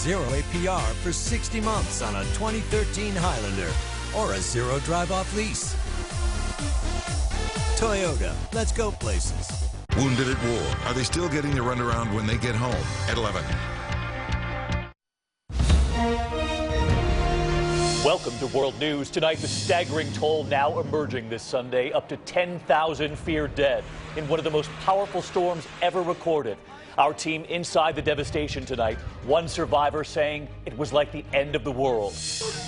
0 APR for 60 months on a 2013 Highlander or a 0 drive-off lease. Toyota, let's go places. Wounded at war. Are they still getting the runaround when they get home? At 11. Welcome to World News. Tonight, the staggering toll now emerging this Sunday. Up to 10,000 feared dead in one of the most powerful storms ever recorded. Our team inside the devastation tonight. One survivor saying it was like the end of the world.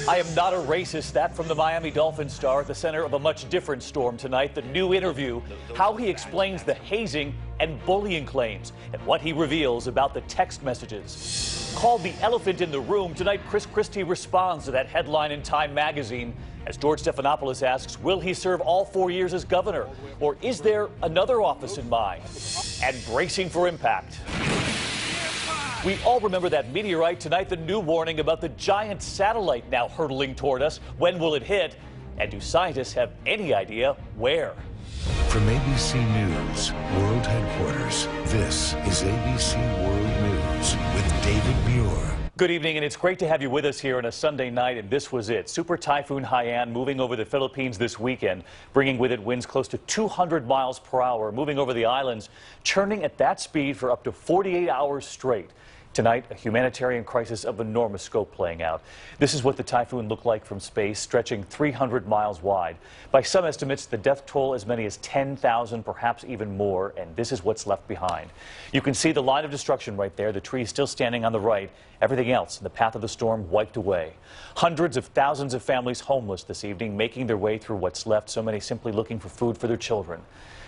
I am not a racist. That from the Miami Dolphins star at the center of a much different storm tonight. The new interview, how he explains the hazing and bullying claims and what he reveals about the text messages. Called the elephant in the room, tonight Chris Christie responds to that headline in Time magazine as George Stephanopoulos asks, will he serve all 4 years as governor? Or is there another office in mind? And bracing for impact. We all remember that meteorite. Tonight, the new warning about the giant satellite now hurtling toward us. When will it hit? And do scientists have any idea where? From ABC News, World Headquarters, this is ABC World News with David Muir. Good evening, and it's great to have you with us here on a Sunday night, and this was it. Super Typhoon Haiyan moving over the Philippines this weekend, bringing with it winds close to 200 miles per hour, moving over the islands, churning at that speed for up to 48 hours straight. Tonight, a humanitarian crisis of enormous scope playing out. This is what the typhoon looked like from space, stretching 300 miles wide. By some estimates, the death toll as many as 10,000, perhaps even more, and this is what's left behind. You can see the line of destruction right there, the trees still standing on the right, everything else in the path of the storm wiped away. Hundreds of thousands of families homeless this evening, making their way through what's left, so many simply looking for food for their children.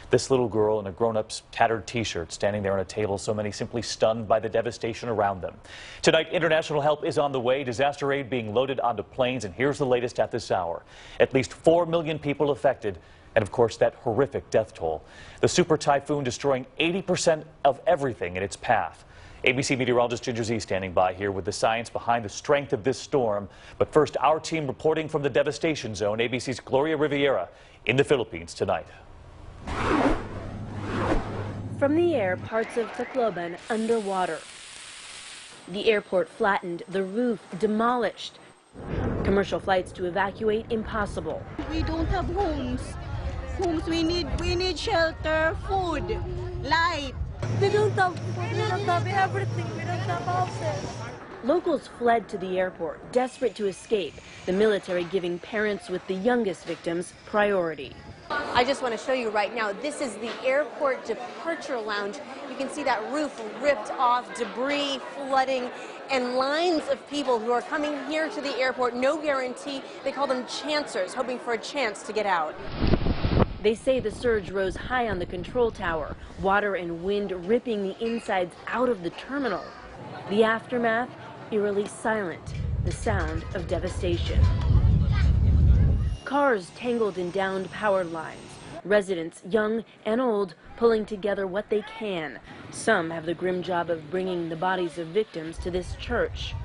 This little girl in a grown-up's tattered T-shirt standing there on a table, so many simply stunned by the devastation around them. Tonight, international help is on the way, disaster aid being loaded onto planes, and here's the latest at this hour. At least 4 million people affected, and of course that horrific death toll. The super typhoon destroying 80% of everything in its path. ABC meteorologist Ginger Zee standing by here with the science behind the strength of this storm. But first, our team reporting from the devastation zone, ABC's Gloria Riviera in the Philippines tonight. From the air, parts of Tacloban underwater. The airport flattened, the roof demolished. Commercial flights to evacuate impossible. We don't have homes. We need shelter, food, light. We don't have everything. We don't have houses. Locals fled to the airport, desperate to escape, the military giving parents with the youngest victims priority. I just want to show you right now, this is the airport departure lounge. You can see that roof ripped off, debris flooding, and lines of people who are coming here to the airport, no guarantee. They call them chancers, hoping for a chance to get out. They say the surge rose high on the control tower, water and wind ripping the insides out of the terminal. The aftermath, eerily silent, the sound of devastation. Cars tangled in downed power lines. Residents, young and old, pulling together what they can. Some have the grim job of bringing the bodies of victims to this church.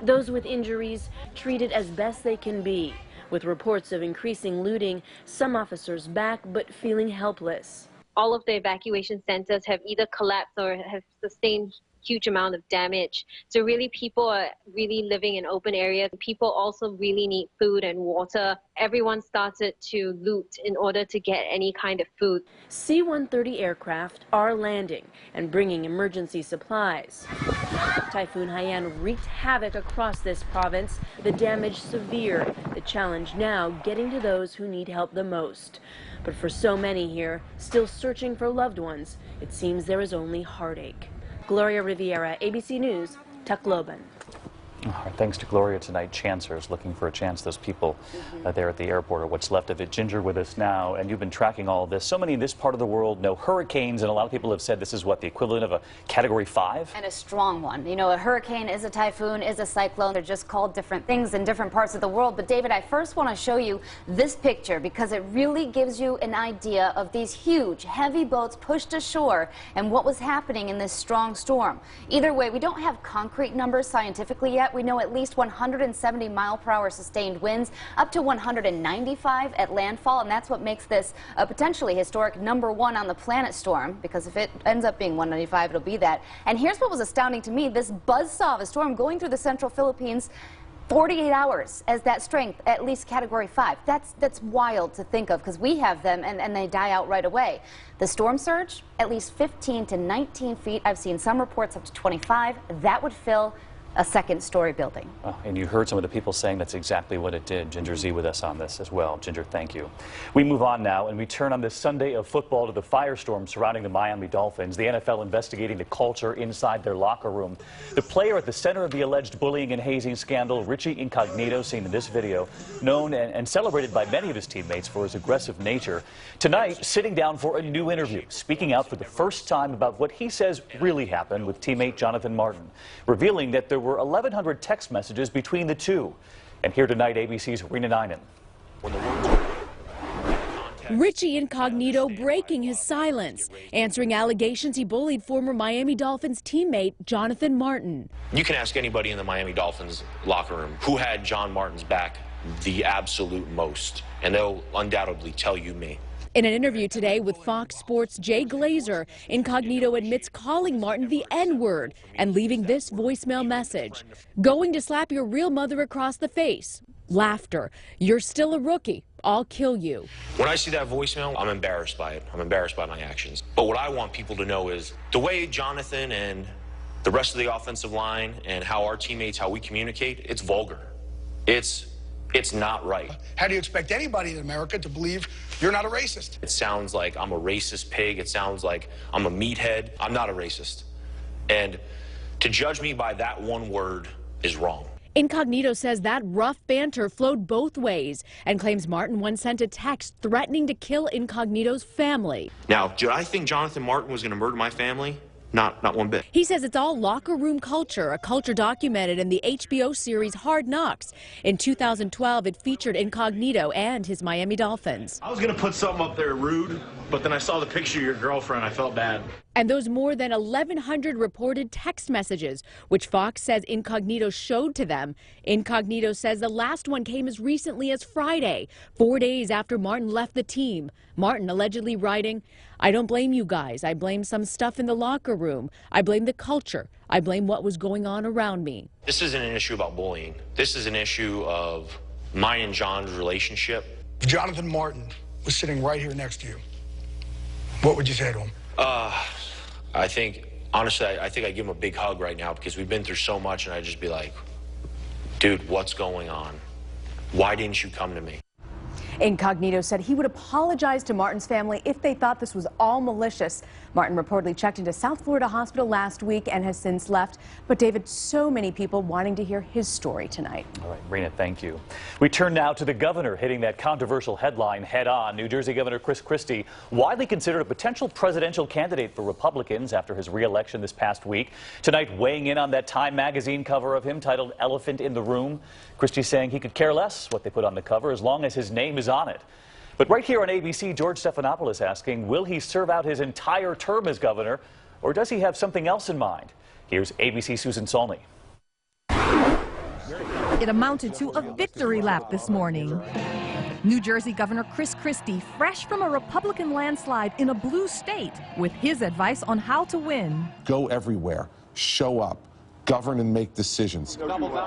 Those with injuries treated as best they can be. With reports of increasing looting, some officers back but feeling helpless. All of the evacuation centers have either collapsed or have sustained huge amount of damage. So really people are really living in open areas. People also really need food and water. Everyone started to loot in order to get any kind of food. C-130 aircraft are landing and bringing emergency supplies. Typhoon Haiyan wreaked havoc across this province. The damage severe. The challenge now getting to those who need help the most. But for so many here, still searching for loved ones, it seems there is only heartache. Gloria Riviera, ABC News, Tacloban. All right, thanks to Gloria tonight. Chancers looking for a chance. Those people there at the airport, or what's left of it. Ginger with us now, and you've been tracking all of this. So many in this part of the world know hurricanes, and a lot of people have said this is what, the equivalent of a Category 5? And a strong one. You know, a hurricane is a typhoon, is a cyclone. They're just called different things in different parts of the world. But David, I first want to show you this picture because it really gives you an idea of these huge, heavy boats pushed ashore and what was happening in this strong storm. Either way, we don't have concrete numbers scientifically yet, threat. We know at least 170 mile-per-hour sustained winds, up to 195 at landfall, and that's what makes this a potentially historic #1 on the planet storm, because if it ends up being 195, it'll be that. And here's what was astounding to me: this buzzsaw of a storm going through the central Philippines, 48 hours as that strength, at least Category 5. That's wild to think of, because we have them and they die out right away. The storm surge, at least 15 to 19 feet. I've seen some reports up to 25. That would fill a second-story building. Oh, and you heard some of the people saying that's exactly what it did. Ginger Z with us on this as well. Ginger, thank you. We move on now and we turn on this Sunday of football to the firestorm surrounding the Miami Dolphins. The NFL investigating the culture inside their locker room. The player at the center of the alleged bullying and hazing scandal, Richie Incognito, seen in this video, known and celebrated by many of his teammates for his aggressive nature. Tonight, sitting down for a new interview, speaking out for the first time about what he says really happened with teammate Jonathan Martin, revealing that there were 1,100 text messages between the two. And here tonight, ABC's Rena Ninan. Richie Incognito breaking his silence, answering allegations he bullied former Miami Dolphins teammate Jonathan Martin. You can ask anybody in the Miami Dolphins locker room who had John Martin's back the absolute most, and they'll undoubtedly tell you me. In an interview today with Fox Sports' Jay Glazer, Incognito admits calling Martin the N-word and leaving this voicemail message. Going to slap your real mother across the face. Laughter. You're still a rookie. I'll kill you. When I see that voicemail, I'm embarrassed by it. I'm embarrassed by my actions. But what I want people to know is the way Jonathan and the rest of the offensive line and how our teammates, how we communicate, it's vulgar. It's not right. How do you expect anybody in America to believe you're not a racist? It sounds like I'm a racist pig. It sounds like I'm a meathead. I'm not a racist. And to judge me by that one word is wrong. Incognito says that rough banter flowed both ways and claims Martin once sent a text threatening to kill Incognito's family. Now, did I think Jonathan Martin was going to murder my family? Not one bit. He says it's all locker room culture, a culture documented in the HBO series Hard Knocks. In 2012, it featured Incognito and his Miami Dolphins. I was going to put something up there rude, but then I saw the picture of your girlfriend. I felt bad. And those more than 1,100 reported text messages, which Fox says Incognito showed to them. Incognito says the last one came as recently as Friday, 4 days after Martin left the team. Martin allegedly writing, "I don't blame you guys. I blame some stuff in the locker room. I blame the culture. I blame what was going on around me." This isn't an issue about bullying. This is an issue of mine and John's relationship. If Jonathan Martin was sitting right here next to you, what would you say to him? Honestly, I think I'd give him a big hug right now, because we've been through so much, and I'd just be like, dude, what's going on? Why didn't you come to me? Incognito said he would apologize to Martin's family if they thought this was all malicious. Martin reportedly checked into South Florida Hospital last week and has since left. But David, so many people wanting to hear his story tonight. All right, Rena, thank you. We turn now to the governor hitting that controversial headline head on. New Jersey Governor Chris Christie, widely considered a potential presidential candidate for Republicans after his re-election this past week. Tonight, weighing in on that Time magazine cover of him titled Elephant in the Room. Christie saying he could care less what they put on the cover as long as his name is on it. But right here on ABC, George Stephanopoulos asking, will he serve out his entire term as governor, or does he have something else in mind? Here's ABC's Susan Solney. It amounted to a victory lap this morning. New Jersey Governor Chris Christie, fresh from a Republican landslide in a blue state, with his advice on how to win. Go everywhere, show up, govern and make decisions.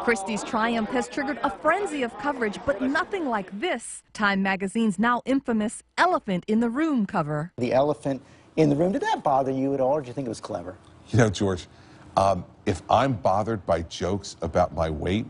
Christie's triumph has triggered a frenzy of coverage, but nothing like this. Time magazine's now infamous Elephant in the Room cover. The elephant in the room, did that bother you at all, or did you think it was clever? You know, George, if I'm bothered by jokes about my weight,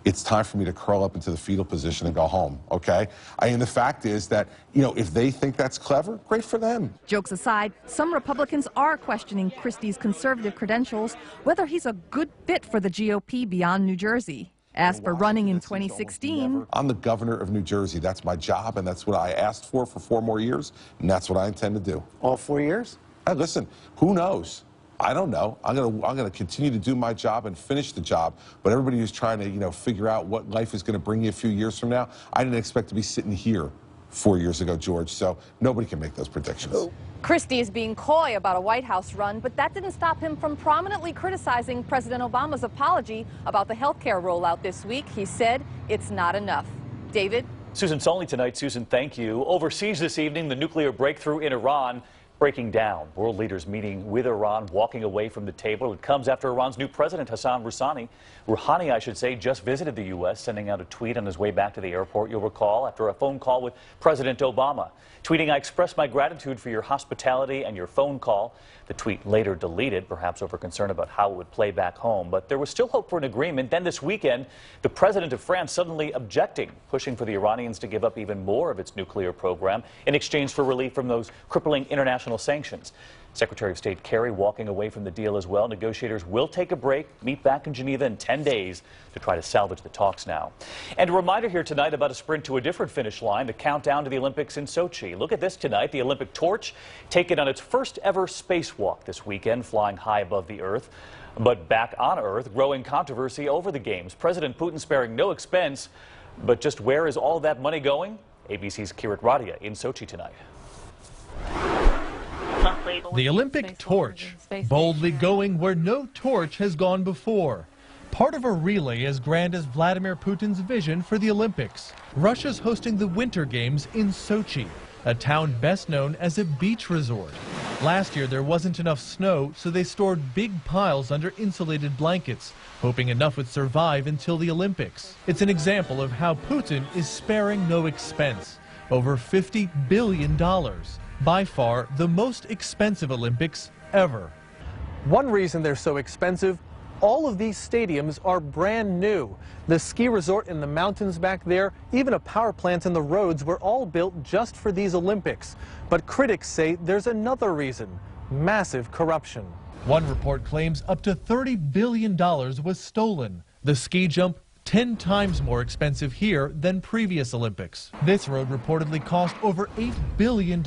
it's time for me to curl up into the fetal position and go home, okay? The fact is that, if they think that's clever, great for them. Jokes aside, some Republicans are questioning Christie's conservative credentials, whether he's a good fit for the GOP beyond New Jersey. As for running in 2016... I'm the governor of New Jersey. That's my job, and that's what I asked for 4 more years, and that's what I intend to do. All 4 years? Hey, listen, who knows? I don't know. I'm gonna continue to do my job and finish the job. But everybody who's trying to, figure out what life is going to bring you a few years from now, I didn't expect to be sitting here 4 years ago, George, so nobody can make those predictions. Christie is being coy about a White House run, but that didn't stop him from prominently criticizing President Obama's apology about the health care rollout this week. He said it's not enough. David? Susan Solney tonight. Susan, thank you. Overseas this evening, the nuclear breakthrough in Iran breaking down. World leaders meeting with Iran, walking away from the table. It comes after Iran's new president, Hassan Rouhani, just visited the U.S., sending out a tweet on his way back to the airport, you'll recall, after a phone call with President Obama. Tweeting, "I express my gratitude for your hospitality and your phone call." The tweet later deleted, perhaps over concern about how it would play back home. But there was still hope for an agreement. Then this weekend, the president of France suddenly objecting, pushing for the Iranians to give up even more of its nuclear program in exchange for relief from those crippling international sanctions. Secretary of State Kerry walking away from the deal as well. Negotiators will take a break, meet back in Geneva in 10 days to try to salvage the talks now. And a reminder here tonight about a sprint to a different finish line, the countdown to the Olympics in Sochi. Look at this tonight, the Olympic torch taken on its first ever spacewalk this weekend, flying high above the Earth. But back on Earth, growing controversy over the games. President Putin sparing no expense, but just where is all that money going? ABC's Kirit Radia in Sochi tonight. The Olympic torch, boldly going where no torch has gone before. Part of a relay as grand as Vladimir Putin's vision for the Olympics. Russia's hosting the Winter Games in Sochi, a town best known as a beach resort. Last year there wasn't enough snow, so they stored big piles under insulated blankets, hoping enough would survive until the Olympics. It's an example of how Putin is sparing no expense. Over $50 billion. By far the most expensive Olympics ever. One reason they're so expensive, all of these stadiums are brand new. The ski resort in the mountains back there, even a power plant in the roads were all built just for these Olympics. But critics say there's another reason, massive corruption. One report claims up to $30 billion was stolen. The ski jump 10 times more expensive here than previous Olympics. This road reportedly cost over $8 billion,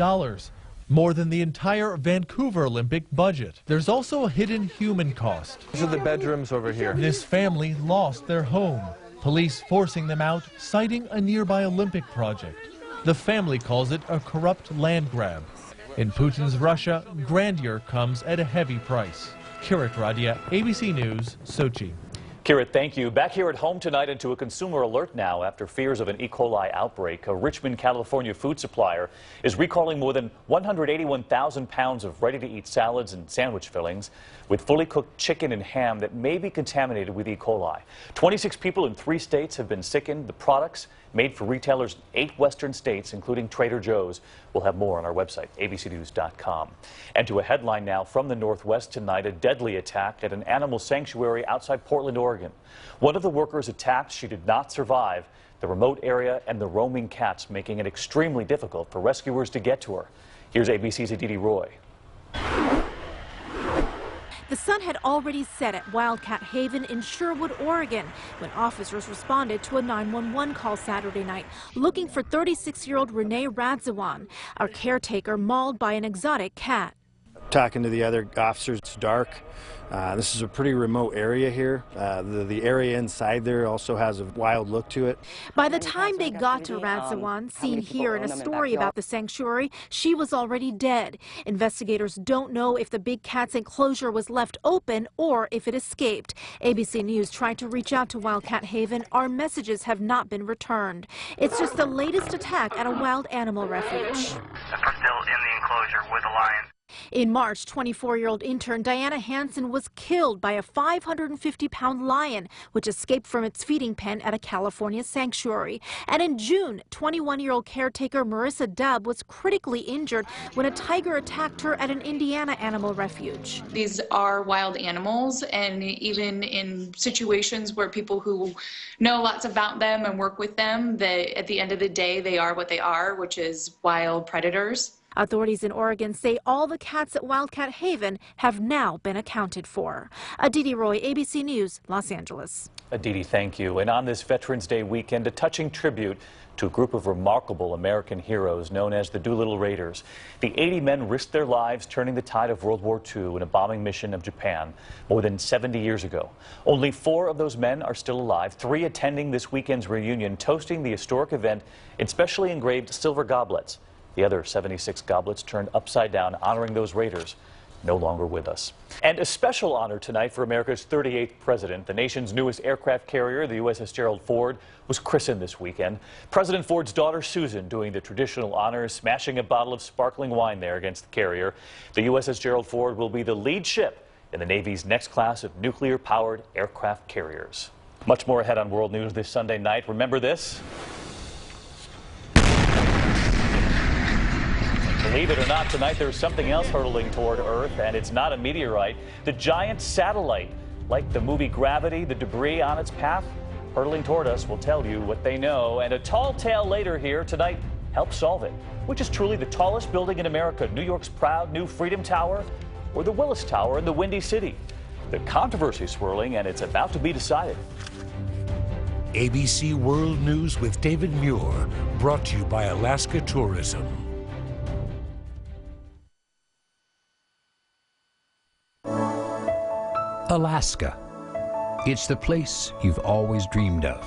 more than the entire Vancouver Olympic budget. There's also a hidden human cost. These are the bedrooms over here. This family lost their home. Police forcing them out, citing a nearby Olympic project. The family calls it a corrupt land grab. In Putin's Russia, grandeur comes at a heavy price. Kirit Radia, ABC News, Sochi. Kirit, thank you. Back here at home tonight into a consumer alert now after fears of an E. coli outbreak. A Richmond, California food supplier is recalling more than 181,000 pounds of ready-to-eat salads and sandwich fillings with fully cooked chicken and ham that may be contaminated with E. coli. 26 people in 3 states have been sickened. The products, made for retailers in 8 western states, including Trader Joe's. We'll have more on our website, abcnews.com. And to a headline now from the Northwest tonight, a deadly attack at an animal sanctuary outside Portland, Oregon. One of the workers attacked. She did not survive. The remote area and the roaming cats making it extremely difficult for rescuers to get to her. Here's ABC's Aditi Roy. The sun had already set at Wildcat Haven in Sherwood, Oregon, when officers responded to a 911 call Saturday night looking for 36-year-old Renee Radziwan, a caretaker mauled by an exotic cat. Talking to the other officers, it's dark. This is a pretty remote area here. The area inside there also has a wild look to it. By the time they got to Radziwan, seen here in a story about the sanctuary, she was already dead. Investigators don't know if the big cat's enclosure was left open or if it escaped. ABC News tried to reach out to Wildcat Haven. Our messages have not been returned. It's just the latest attack at a wild animal refuge. We're still in the enclosure with the lions. In March, 24-year-old intern Diana Hansen was killed by a 550-pound lion, which escaped from its feeding pen at a California sanctuary. And in June, 21-year-old caretaker Marissa Dubb was critically injured when a tiger attacked her at an Indiana animal refuge. These are wild animals, and even in situations where people who know lots about them and work with them, at the end of the day, they are what they are, which is wild predators. Authorities in Oregon say all the cats at Wildcat Haven have now been accounted for. Aditi Roy, ABC News, Los Angeles. Aditi, thank you. And on this Veterans Day weekend, a touching tribute to a group of remarkable American heroes known as the Doolittle Raiders. The 80 men risked their lives turning the tide of World War II in a bombing mission of Japan more than 70 years ago. Only 4 of those men are still alive, 3 attending this weekend's reunion, toasting the historic event in specially engraved silver goblets. The other 76 goblets turned upside down, honoring those Raiders no longer with us. And a special honor tonight for America's 38th president. The nation's newest aircraft carrier, the USS Gerald Ford, was christened this weekend. President Ford's daughter, Susan, doing the traditional honors, smashing a bottle of sparkling wine there against the carrier. The USS Gerald Ford will be the lead ship in the Navy's next class of nuclear-powered aircraft carriers. Much more ahead on World News this Sunday night. Remember this? Believe it or not, tonight there's something else hurtling toward Earth, and it's not a meteorite. The giant satellite, like the movie Gravity, the debris on its path hurtling toward us will tell you what they know. And a tall tale later here tonight helps solve it. Which is truly the tallest building in America, New York's proud new Freedom Tower or the Willis Tower in the Windy City? The controversy swirling, and it's about to be decided. ABC World News with David Muir, brought to you by Alaska Tourism. Alaska. It's the place you've always dreamed of,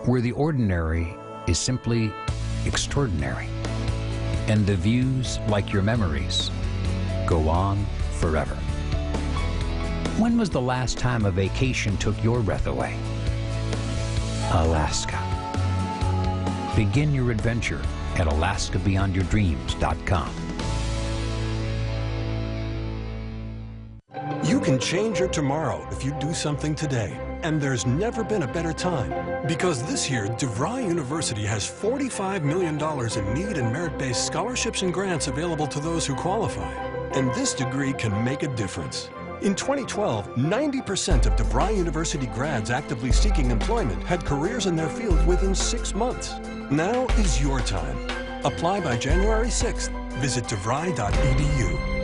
where the ordinary is simply extraordinary, and the views, like your memories, go on forever. When was the last time a vacation took your breath away? Alaska. Begin your adventure at AlaskaBeyondYourDreams.com. You can change your tomorrow if you do something today. And there's never been a better time. Because this year, DeVry University has $45 million in need and merit-based scholarships and grants available to those who qualify. And this degree can make a difference. In 2012, 90% of DeVry University grads actively seeking employment had careers in their field within 6 months. Now is your time. Apply by January 6th. Visit devry.edu.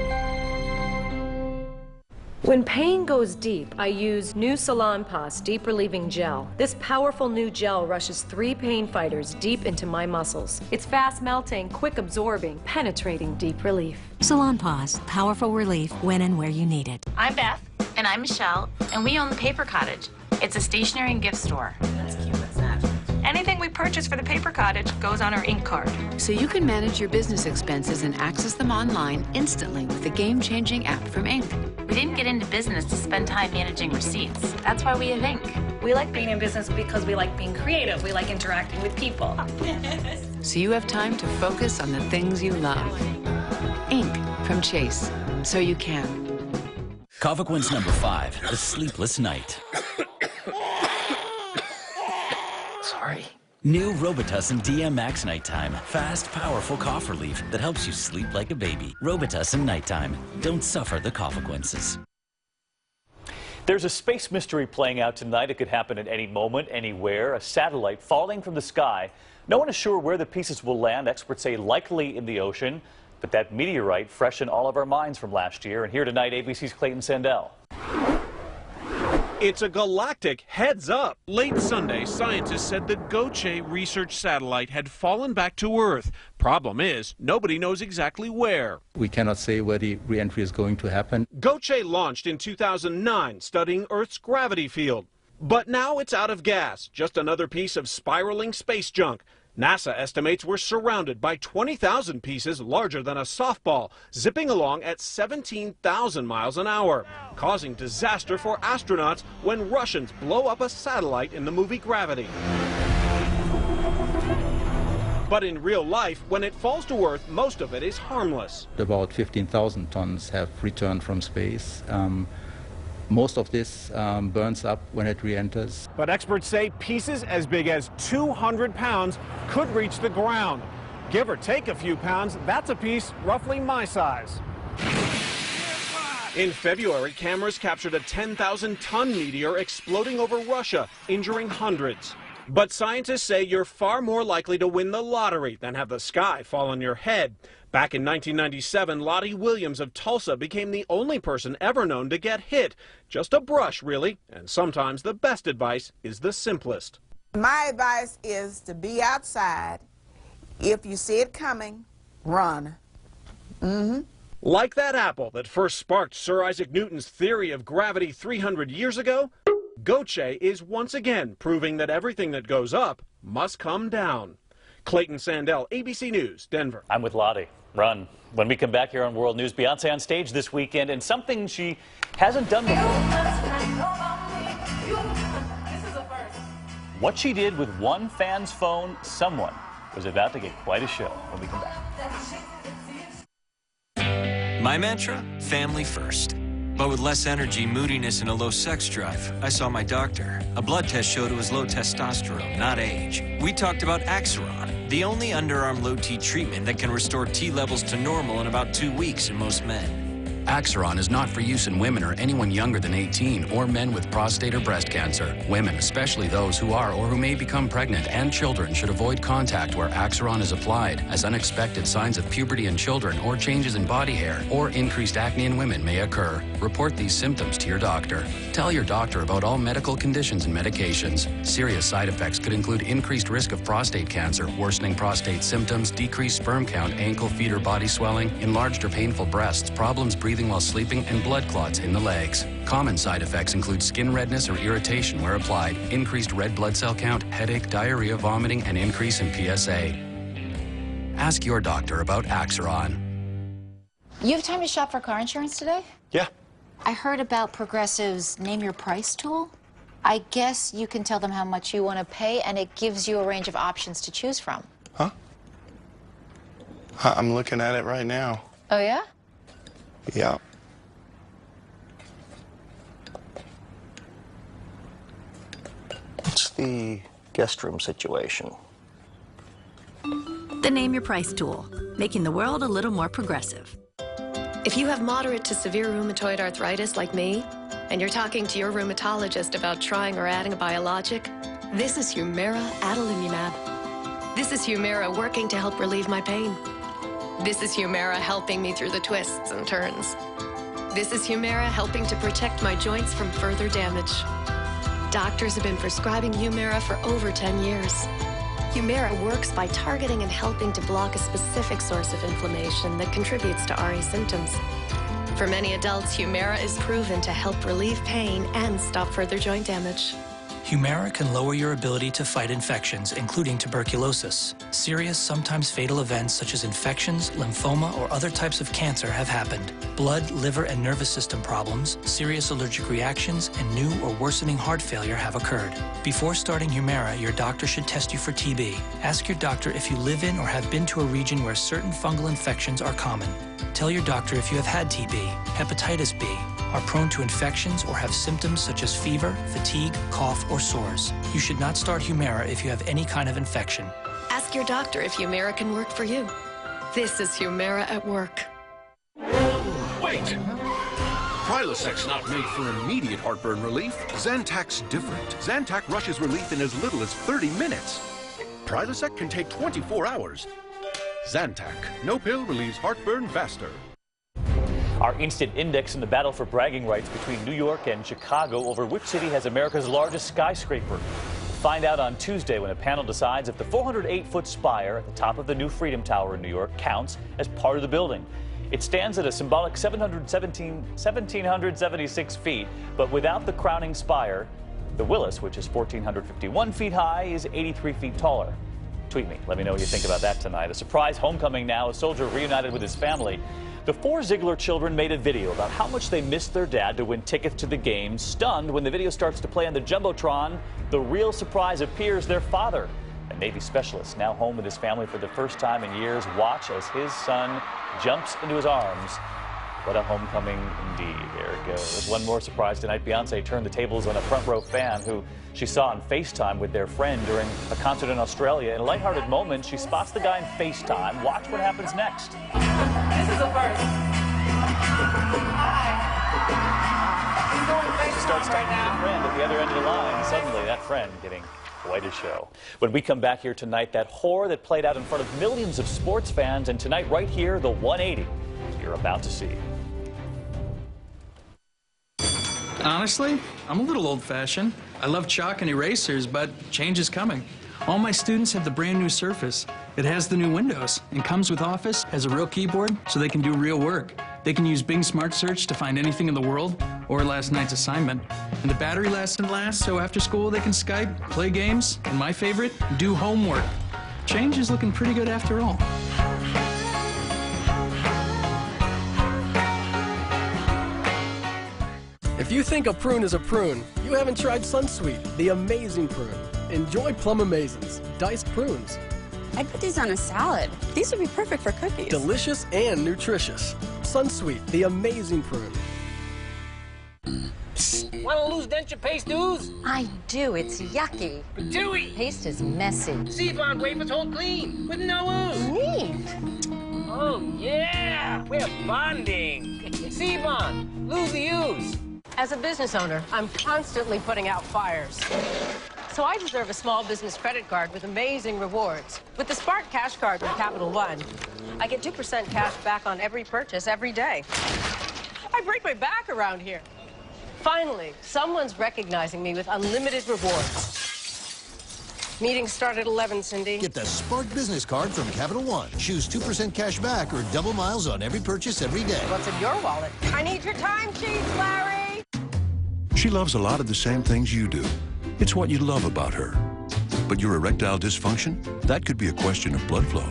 When pain goes deep, I use new Salonpas Deep Relieving Gel. This powerful new gel rushes 3 pain fighters deep into my muscles. It's fast melting, quick absorbing, penetrating deep relief. Salonpas, powerful relief when and where you need it. I'm Beth. And I'm Michelle. And we own the Paper Cottage. It's a stationery and gift store. That's cute. What's that? Anything we purchase for the Paper Cottage goes on our ink card. So you can manage your business expenses and access them online instantly with the game-changing app from Ink. We didn't get into business to spend time managing receipts. That's why we have Ink. We like being in business because we like being creative. We like interacting with people. So you have time to focus on the things you love. Ink from Chase. So you can. Covaquin's #5, The Sleepless Night. Sorry. New Robitussin DM Max Nighttime. Fast, powerful cough relief that helps you sleep like a baby. Robitussin Nighttime. Don't suffer the consequences. There's a space mystery playing out tonight. It could happen at any moment, anywhere. A satellite falling from the sky. No one is sure where the pieces will land. Experts say likely in the ocean. But that meteorite fresh in all of our minds from last year. And here tonight, ABC's Clayton Sandell. It's a galactic heads-up. Late Sunday, scientists said the Goche research satellite had fallen back to Earth. Problem is, nobody knows exactly where. We cannot say where the re-entry is going to happen. Goche launched in 2009, studying Earth's gravity field. But now it's out of gas, just another piece of spiraling space junk. NASA estimates we're surrounded by 20,000 pieces larger than a softball, zipping along at 17,000 miles an hour, causing disaster for astronauts when Russians blow up a satellite in the movie Gravity. But in real life, when it falls to Earth, most of it is harmless. About 15,000 tons have returned from space. Most of this burns up when it re-enters. But experts say pieces as big as 200 pounds could reach the ground. Give or take a few pounds, that's a piece roughly my size. In February, cameras captured a 10,000-ton meteor exploding over Russia, injuring hundreds. But scientists say you're far more likely to win the lottery than have the sky fall on your head. Back in 1997, Lottie Williams of Tulsa became the only person ever known to get hit. Just a brush, really, and sometimes the best advice is the simplest. My advice is to be outside. If you see it coming, run. Like that apple that first sparked Sir Isaac Newton's theory of gravity 300 years ago, Goche is once again proving that everything that goes up must come down. Clayton Sandell, ABC News, Denver. I'm with Lottie. Run. When we come back here on World News, Beyonce on stage this weekend and something she hasn't done before. What she did with one fan's phone, someone was about to get quite a show when we come back. My mantra, family first. But with less energy, moodiness, and a low sex drive, I saw my doctor. A blood test showed it was low testosterone, not age. We talked about Axiron, the only underarm low T treatment that can restore T levels to normal in about 2 weeks in most men. Axiron is not for use in women or anyone younger than 18 or men with prostate or breast cancer. Women, especially those who are or who may become pregnant, and children should avoid contact where Axiron is applied, as unexpected signs of puberty in children or changes in body hair or increased acne in women may occur. Report these symptoms to your doctor. Tell your doctor about all medical conditions and medications. Serious side effects could include increased risk of prostate cancer, worsening prostate symptoms, decreased sperm count, ankle, feet, or body swelling, enlarged or painful breasts, problems breathing while sleeping, and blood clots in the legs. Common side effects include skin redness or irritation where applied, increased red blood cell count, headache, diarrhea, vomiting, and increase in PSA. Ask your doctor about Axiron. You have time to shop for car insurance today? Yeah. I heard about Progressive's Name Your Price tool. I guess you can tell them how much you want to pay, and it gives you a range of options to choose from. Huh? I'm looking at it right now. Oh, yeah? Yeah. What's the guest room situation? The Name Your Price tool, making the world a little more progressive. If you have moderate to severe rheumatoid arthritis like me, and you're talking to your rheumatologist about trying or adding a biologic, this is Humira adalimumab. This is Humira working to help relieve my pain. This is Humira helping me through the twists and turns. This is Humira helping to protect my joints from further damage. Doctors have been prescribing Humira for over 10 years. Humira works by targeting and helping to block a specific source of inflammation that contributes to RA symptoms. For many adults, Humira is proven to help relieve pain and stop further joint damage. Humira can lower your ability to fight infections, including tuberculosis. Serious, sometimes fatal events such as infections, lymphoma, or other types of cancer have happened. Blood, liver, and nervous system problems, serious allergic reactions, and new or worsening heart failure have occurred. Before starting Humira, your doctor should test you for TB. Ask your doctor if you live in or have been to a region where certain fungal infections are common. Tell your doctor if you have had TB, hepatitis B, are prone to infections, or have symptoms such as fever, fatigue, cough, or sores. You should not start Humira if you have any kind of infection. Ask your doctor if Humira can work for you. This is Humira at work. Wait! Prilosec's not made for immediate heartburn relief. Zantac's different. Zantac rushes relief in as little as 30 minutes. Prilosec can take 24 hours. Zantac, no pill relieves heartburn faster. Our instant index in the battle for bragging rights between New York and Chicago over which city has America's largest skyscraper. We'll find out on Tuesday when a panel decides if the 408-foot spire at the top of the new Freedom Tower in New York counts as part of the building. It stands at a symbolic 1,776 feet, but without the crowning spire, the Willis, which is 1,451 feet high, is 83 feet taller. Tweet me. Let me know what you think about that tonight. A surprise homecoming now. A soldier reunited with his family. The four Ziegler children made a video about how much they missed their dad to win tickets to the game. Stunned when the video starts to play on the Jumbotron, the real surprise appears: their father, a Navy specialist, now home with his family for the first time in years. Watch as his son jumps into his arms. What a homecoming indeed. There it goes. One more surprise tonight. Beyonce turned the tables on a front row fan who she saw on FaceTime with their friend during a concert in Australia. In a lighthearted moment, she spots the guy in FaceTime. Watch what happens next. This is a first. Hi. He's going FaceTime. starts talking to a friend at the other end of the line. Suddenly, that friend getting quite a show. When we come back here tonight, that horror that played out in front of millions of sports fans, and tonight right here, the 180 you're about to see. Honestly, I'm a little old-fashioned. I love chalk and erasers, but change is coming. All my students have the brand new Surface. It has the new Windows and comes with Office, has a real keyboard, so they can do real work. They can use Bing Smart Search to find anything in the world, or last night's assignment. And the battery lasts and lasts, so after school they can Skype, play games, and my favorite, do homework. Change is looking pretty good after all. If you think a prune is a prune, you haven't tried Sunsweet, the amazing prune. Enjoy Plum Amazins, diced prunes. I'd put these on a salad. These would be perfect for cookies. Delicious and nutritious. Sunsweet, the amazing prune. Want to lose denture paste, dudes? I do. It's yucky. But chewy. Paste is messy. Seabond wafers hold clean with no ooze. Neat. Oh, yeah. We're bonding. Seabond, lose the ooze. As a business owner, I'm constantly putting out fires. So I deserve a small business credit card with amazing rewards. With the Spark Cash Card from Capital One, I get 2% cash back on every purchase every day. I break my back around here. Finally, someone's recognizing me with unlimited rewards. Meetings start at 11, Cindy. Get the Spark Business Card from Capital One. Choose 2% cash back or double miles on every purchase every day. What's in your wallet? I need your timesheets, Larry! She loves a lot of the same things you do. It's what you love about her. But your erectile dysfunction? That could be a question of blood flow.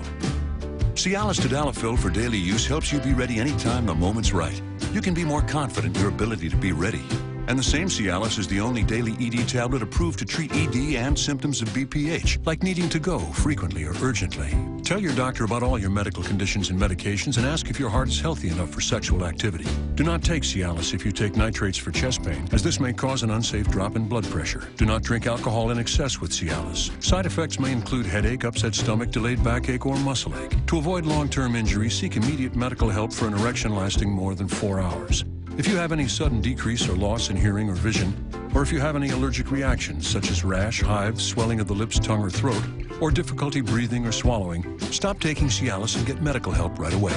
Cialis Tadalafil for daily use helps you be ready anytime the moment's right. You can be more confident in your ability to be ready. And the same Cialis is the only daily ED tablet approved to treat ED and symptoms of BPH, like needing to go frequently or urgently. Tell your doctor about all your medical conditions and medications and ask if your heart is healthy enough for sexual activity. Do not take Cialis if you take nitrates for chest pain, as this may cause an unsafe drop in blood pressure. Do not drink alcohol in excess with Cialis. Side effects may include headache, upset stomach, delayed backache, or muscle ache. To avoid long-term injury, seek immediate medical help for an erection lasting more than 4 hours. If you have any sudden decrease or loss in hearing or vision, or if you have any allergic reactions such as rash, hives, swelling of the lips, tongue, or throat, or difficulty breathing or swallowing, stop taking Cialis and get medical help right away.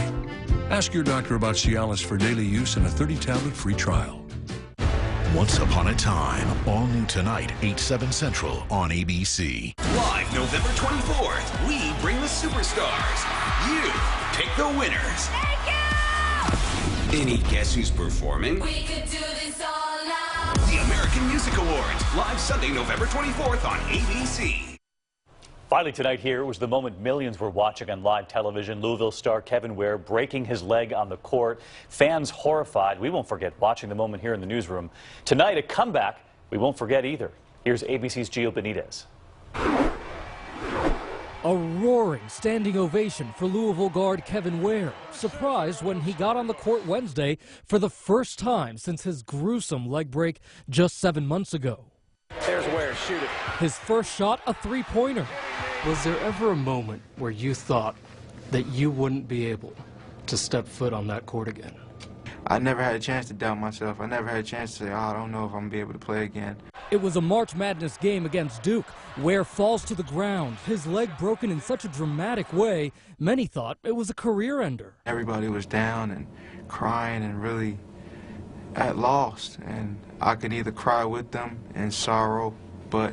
Ask your doctor about Cialis for daily use and a 30-tablet free trial. Once Upon a Time, all new tonight, 8/7 Central on ABC. Live November 24th, we bring the superstars. You pick the winners. Any guess who's performing? We could do this all night. The American Music Awards, live Sunday, November 24th on ABC. Finally tonight here was the moment millions were watching on live television. Louisville star Kevin Ware breaking his leg on the court. Fans horrified. We won't forget watching the moment here in the newsroom. Tonight, a comeback we won't forget either. Here's ABC's Gio Benitez. A roaring standing ovation for Louisville guard Kevin Ware, surprised when he got on the court Wednesday for the first time since his gruesome leg break just 7 months ago. There's Ware, shoot it. His first shot, a three-pointer. Was there ever a moment where you thought that you wouldn't be able to step foot on that court again? I never had a chance to doubt myself. I never had a chance to say, oh, I don't know if I'm going to be able to play again. It was a March Madness game against Duke. Ware falls to the ground, his leg broken in such a dramatic way, many thought it was a career ender. Everybody was down and crying and really at loss. And I could either cry with them in sorrow, but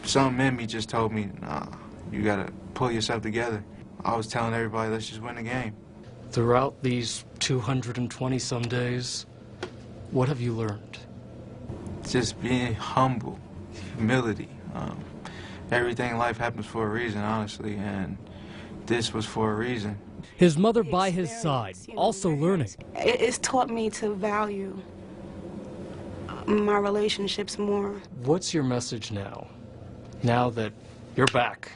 something in me just told me, nah, you got to pull yourself together. I was telling everybody, let's just win the game. Throughout these 220-some days, what have you learned? Just being humble, humility. Everything in life happens for a reason, honestly, and this was for a reason. His mother by his side, also learning. It's taught me to value my relationships more. What's your message now that you're back?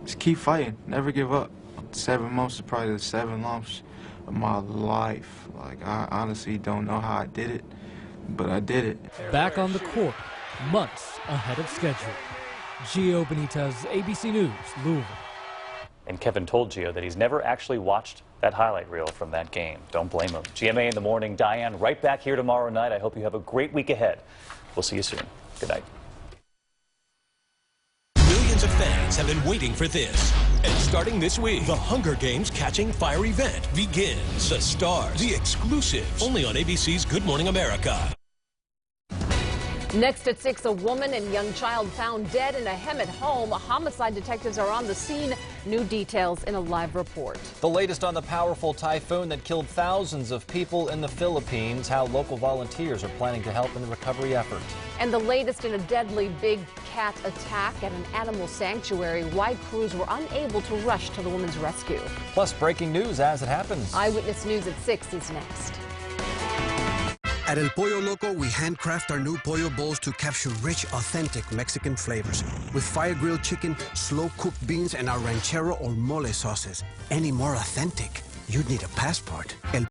Just keep fighting, never give up. 7 months is probably the 7 months of my life. Like, I honestly don't know how I did it, but I did it. Back on the court, months ahead of schedule. Gio Benitez, ABC News, Louisville. And Kevin told Gio that he's never actually watched that highlight reel from that game. Don't blame them. GMA in the morning. Diane, right back here tomorrow night. I hope you have a great week ahead. We'll see you soon. Good night. Millions of fans have been waiting for this. And starting this week, the Hunger Games Catching Fire event begins. The stars, the exclusives, only on ABC's Good Morning America. Next at 6, a woman and young child found dead in a Hemet home. Homicide detectives are on the scene. New details in a live report. The latest on the powerful typhoon that killed thousands of people in the Philippines, how local volunteers are planning to help in the recovery effort. And the latest in a deadly big cat attack at an animal sanctuary. Why crews were unable to rush to the woman's rescue. Plus breaking news as it happens. Eyewitness News at 6 is next. At El Pollo Loco, we handcraft our new pollo bowls to capture rich, authentic Mexican flavors. With fire-grilled chicken, slow-cooked beans, and our ranchero or mole sauces. Any more authentic, you'd need a passport. El